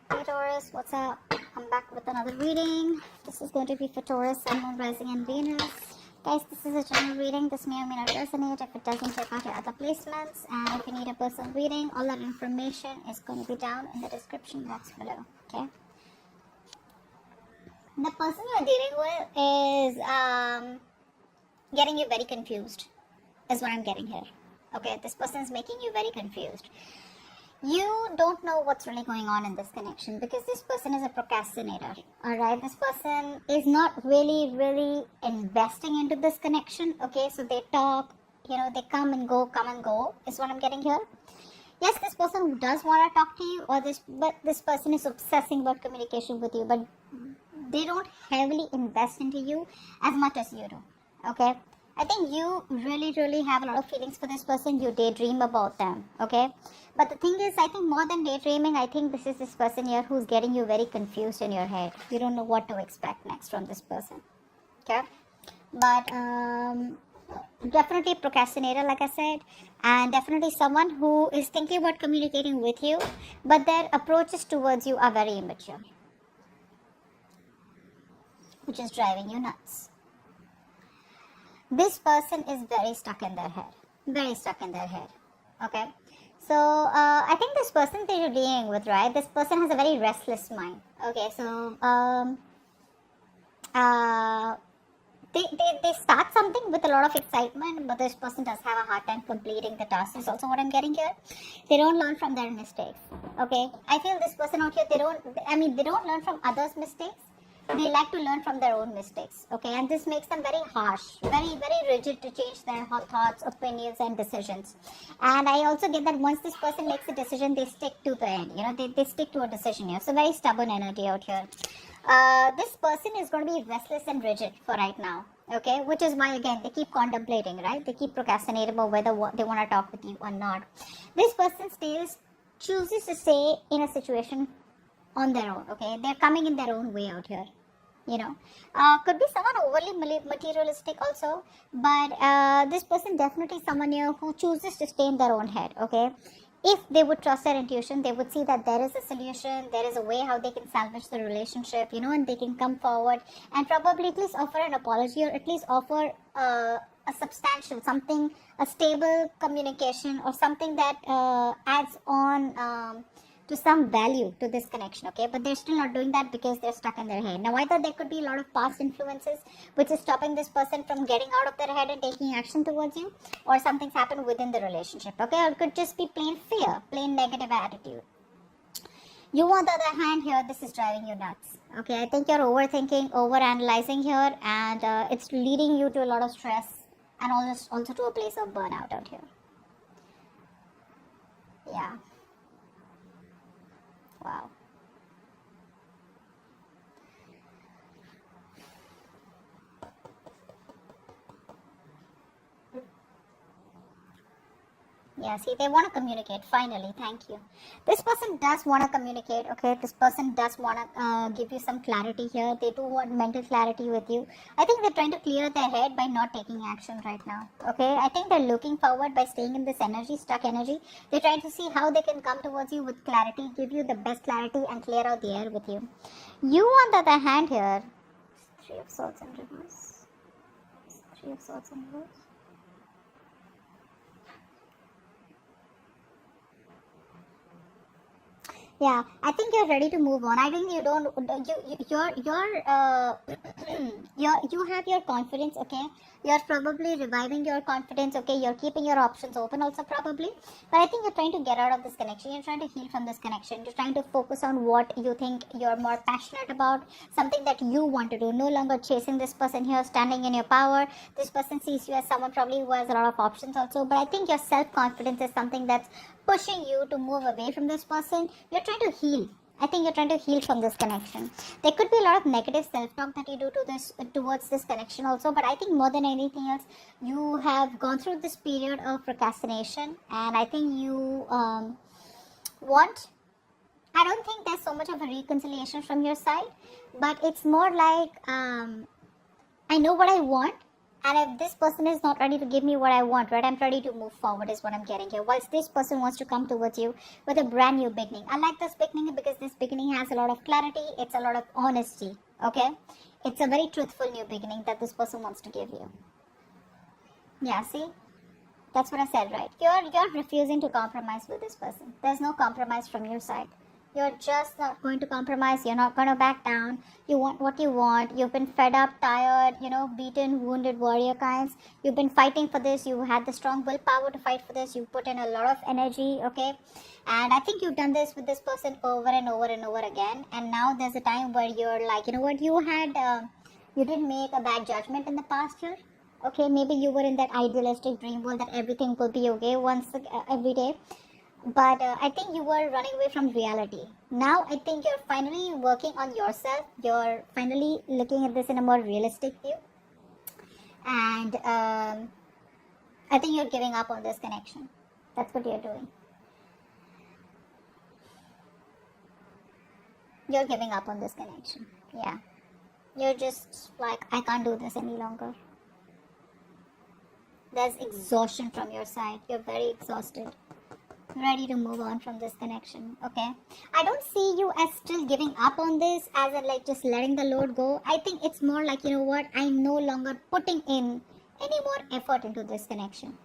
Hey Taurus, what's up? I'm back with another reading. This is going to be for Taurus, Sun, Moon, Rising and Venus. Guys, this is a general reading. This may or may not resonate. If it doesn't, check out your other placements. And if you need a personal reading, all that information is going to be down in the description box below. Okay? The person you're dealing with is getting you very confused, is what I'm getting here. Okay, this person is making you very confused. You don't know what's really going on in this connection because this person is a procrastinator. Alright, this person is not really investing into this connection. Okay, so they talk, they come and go, is what I'm getting here. Yes, this person does want to talk to you, but this person is obsessing about communication with you, but they don't heavily invest into you as much as you do. Okay, I think you really have a lot of feelings for this person. You daydream about them. Okay, but the thing is, I think more than daydreaming, I think this is this person here who's getting you very confused in your head. You don't know what to expect next from this person. Okay, but definitely a procrastinator, like I said, and definitely someone who is thinking about communicating with you, but their approaches towards you are very immature, which is driving you nuts. This person is very stuck in their head. Okay, so I think this person that you're dealing with, right, this person has a very restless mind. Okay, so they start something with a lot of excitement, but this person does have a hard time completing the task, is also what I'm getting here. They don't learn from their mistakes. Okay, I feel this person out here, they don't learn from others' mistakes. They like to learn from their own mistakes. Okay, and this makes them very harsh, very rigid to change their thoughts, opinions and decisions. And I also get that once this person makes a decision, they stick to the end. They stick to a decision here. So very stubborn energy out here. This person is going to be restless and rigid for right now. Okay, which is why again they keep contemplating, right? They keep procrastinating about whether they want to talk with you or not. This person chooses to stay in a situation on their own. Okay, they're coming in their own way out here. Could be someone overly materialistic also, but this person definitely someone here who chooses to stay in their own head. Okay, if they would trust their intuition, they would see that there is a solution, there is a way how they can salvage the relationship, and they can come forward and probably at least offer an apology, or at least offer a substantial something, a stable communication, or something that adds on to some value to this connection. Okay, but they're still not doing that because they're stuck in their head. Now either there could be a lot of past influences which is stopping this person from getting out of their head and taking action towards you, or something's happened within the relationship. Okay, or it could just be plain fear, plain negative attitude. You, on the other hand, here this is driving you nuts. Okay, I think you're overthinking, overanalyzing here, and it's leading you to a lot of stress and also to a place of burnout out here. Yeah. Wow. Yeah, see, they want to communicate, finally, thank you. This person does want to communicate, okay? This person does want to give you some clarity here. They do want mental clarity with you. I think they're trying to clear their head by not taking action right now, okay? I think they're looking forward by staying in this energy, stuck energy. They're trying to see how they can come towards you with clarity, give you the best clarity and clear out the air with you. You, on the other hand here, Three of Swords in reverse. Three of Swords in reverse. Yeah, I think you're ready to move on. I think you don't. You have your confidence. Okay, you're probably reviving your confidence. Okay, you're keeping your options open also probably. But I think you're trying to get out of this connection. You're trying to heal from this connection. You're trying to focus on what you think you're more passionate about, something that you want to do. No longer chasing this person here, standing in your power. This person sees you as someone probably who has a lot of options also. But I think your self-confidence is something that's pushing you to move away from this person. You're trying to heal. I think you're trying to heal from this connection. There could be a lot of negative self-talk that you do towards this connection also, but I think more than anything else, you have gone through this period of procrastination, and I think you I don't think there's so much of a reconciliation from your side, but it's more like I know what I want, And if this person is not ready to give me what I want, right, I'm ready to move forward is what I'm getting here. Whilst this person wants to come towards you with a brand new beginning. I like this beginning because this beginning has a lot of clarity. It's a lot of honesty, okay? It's a very truthful new beginning that this person wants to give you. Yeah, see? That's what I said, right? You're refusing to compromise with this person. There's no compromise from your side. You're just not going to compromise. You're not going to back down. You want what you want. You've been fed up, tired, beaten, wounded warrior kinds. You've been fighting for this. You had the strong willpower to fight for this. You put in a lot of energy, okay? And I think you've done this with this person over and over and over again. And now there's a time where you're like, you know what, you didn't make a bad judgment in the past year. Okay, maybe you were in that idealistic dream world that everything will be okay every day. But I think you were running away from reality. Now I think you're finally working on yourself. You're finally looking at this in a more realistic view. And I think you're giving up on this connection. That's what you're doing. You're giving up on this connection. Yeah. You're just like, I can't do this any longer. There's exhaustion from your side. You're very exhausted. Ready to move on from this connection, okay? I don't see you as still giving up on this, as in like just letting the load go. I think it's more like, you know what, I'm no longer putting in any more effort into this connection,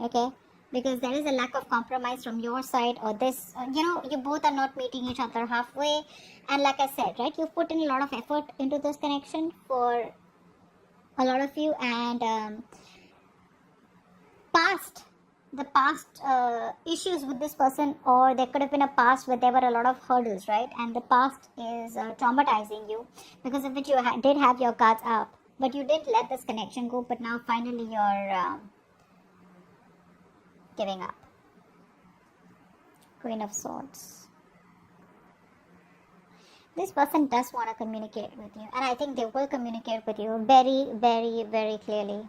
okay? Because there is a lack of compromise from your side, or this, you both are not meeting each other halfway. And like I said, right, you've put in a lot of effort into this connection for a lot of you, and the past issues with this person, or there could have been a past where there were a lot of hurdles, right? And the past is traumatizing you, because of which you did have your guards up, but you didn't let this connection go. But now finally you're giving up. Queen of Swords. This person does want to communicate with you, and I think they will communicate with you very, very, very clearly.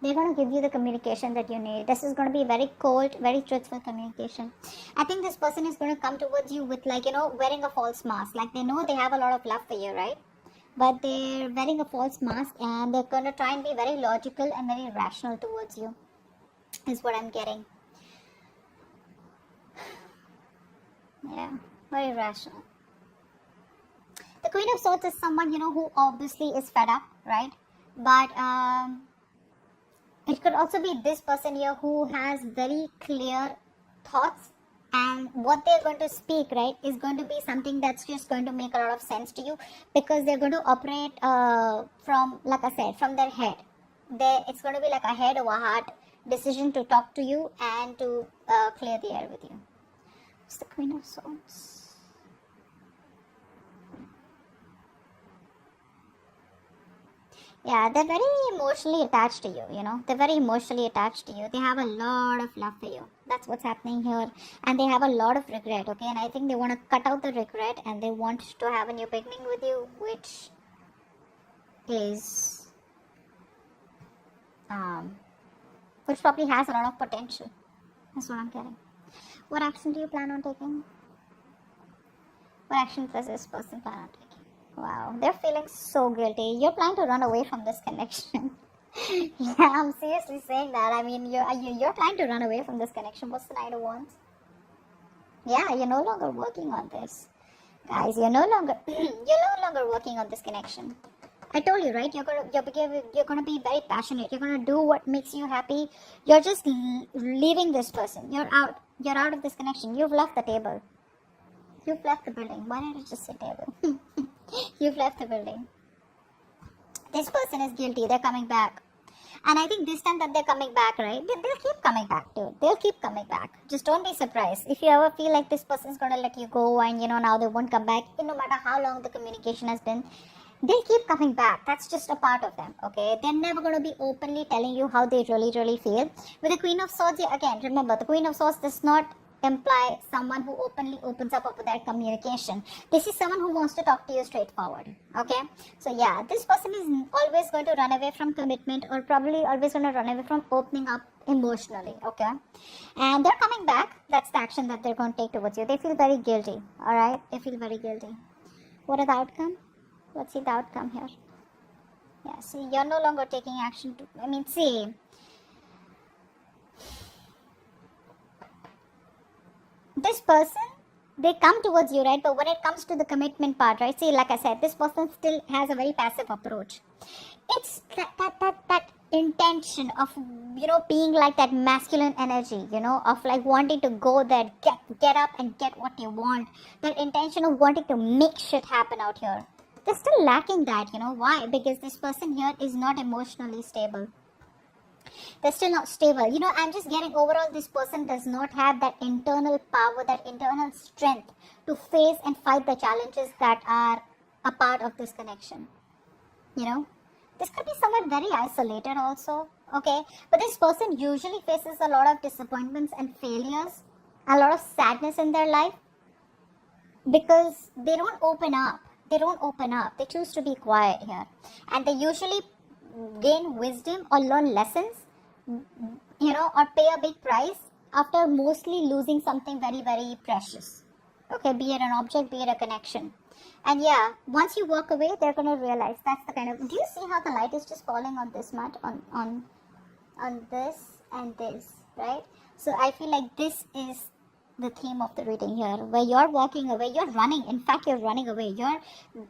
They're going to give you the communication that you need. This is going to be very cold, very truthful communication. I think this person is going to come towards you with, like, wearing a false mask. Like, they know they have a lot of love for you, right? But they're wearing a false mask, and they're going to try and be very logical and very rational towards you, is what I'm getting. Yeah, very rational. The Queen of Swords is someone, who obviously is fed up, right? But, it could also be this person here who has very clear thoughts, and what they're going to speak, right, is going to be something that's just going to make a lot of sense to you, because they're going to operate from, like I said, from their head. It's going to be like a head over heart decision to talk to you and to clear the air with you. It's the Queen of Swords. Yeah, they're very emotionally attached to you, They're very emotionally attached to you. They have a lot of love for you. That's what's happening here. And they have a lot of regret, okay? And I think they want to cut out the regret, and they want to have a new beginning with you, which probably has a lot of potential. That's what I'm getting. What action do you plan on taking? What action does this person plan on taking? Wow, they're feeling so guilty. You're planning to run away from this connection. Yeah, I'm seriously saying that. I mean, you're planning to run away from this connection. What's the Knight of Wands? Yeah, you're no longer working on this. Guys, you're no longer working on this connection. I told you, right? You're gonna be very passionate. You're gonna do what makes you happy. You're just leaving this person. You're out. You're out of this connection. You've left the table. You've left the building. Why did I just say table? You've left the building. This person is guilty. They're coming back. And I think this time that they're coming back, right? They'll keep coming back, dude. They'll keep coming back. Just don't be surprised. If you ever feel like this person's going to let you go and, now they won't come back, no matter how long the communication has been, they'll keep coming back. That's just a part of them, okay? They're never going to be openly telling you how they really, really feel. With the Queen of Swords, again, remember, the Queen of Swords does not imply someone who openly opens up about their communication. This is someone who wants to talk to you straightforward, okay? So yeah, this person is always going to run away from commitment, or probably always going to run away from opening up emotionally, okay? And they're coming back. That's the action that they're going to take towards you. They feel very guilty, all right? They feel very guilty. What are the outcome? Let's see the outcome here. Yeah, see, you're no longer taking action to, see, this person, they come towards you, right? But when it comes to the commitment part, right? See, like I said, this person still has a very passive approach. It's that intention of, being like that masculine energy, of like wanting to go there, get up and get what you want. That intention of wanting to make shit happen out here. They're still lacking that, why? Because this person here is not emotionally stable. They're still not stable. I'm just getting overall, this person does not have that internal power, that internal strength to face and fight the challenges that are a part of this connection. This could be someone very isolated also, okay? But this person usually faces a lot of disappointments and failures, a lot of sadness in their life, because they don't open up. They choose to be quiet here. And they usually gain wisdom or learn lessons, or pay a big price after mostly losing something very, very precious. Okay, be it an object, be it a connection. And yeah, once you walk away, they're going to realize that's the kind of... Do you see how the light is just falling on this mat, on this and this, right? So I feel like this is the theme of the reading here, where you're walking away, you're running. In fact, you're running away. You're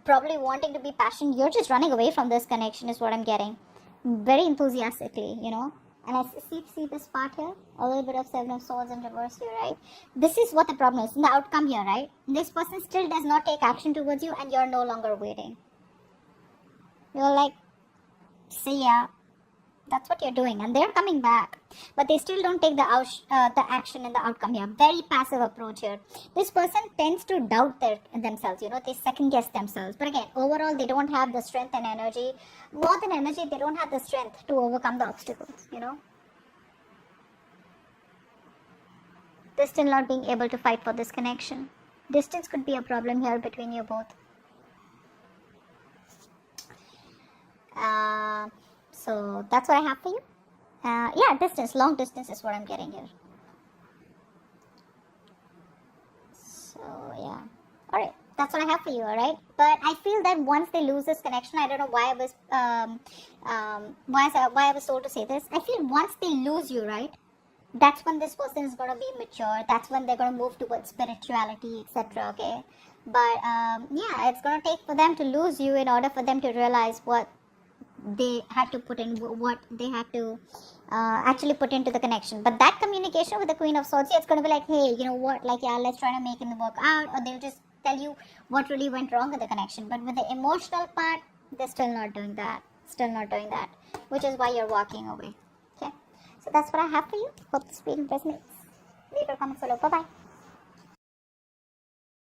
probably wanting to be passionate. You're just running away from this connection is what I'm getting. Very enthusiastically, And I see this part here, a little bit of Seven of Swords in reverse here, right? This is what the problem is, in the outcome here, right? This person still does not take action towards you, and you're no longer waiting. You're like, see ya. That's what you're doing, and they're coming back, but they still don't take the action and the outcome here. Very passive approach here. This person tends to doubt themselves. They second guess themselves. But again, overall, they don't have the strength and energy. More than energy, they don't have the strength to overcome the obstacles. They're still not being able to fight for this connection. Distance could be a problem here between you both. So that's what I have for you. Yeah, distance, long distance is what I'm getting here. So yeah, all right, that's what I have for you. All right, but I feel that once they lose this connection, I don't know why I was told to say this. I feel once they lose you, right, that's when this person is going to be mature. That's when they're going to move towards spirituality, etc. Okay, but yeah, it's going to take for them to lose you in order for them to realize what they had to put in, what they had to actually put into the connection. But that communication with the Queen of Swords, it's going to be like, hey, you know what, like, yeah, let's try to make it work out, or they'll just tell you what really went wrong with the connection. But with the emotional part, they're still not doing that, which is why you're walking away. Okay, so that's what I have for you. Hope this reading resonates. Leave your comments below. Bye bye.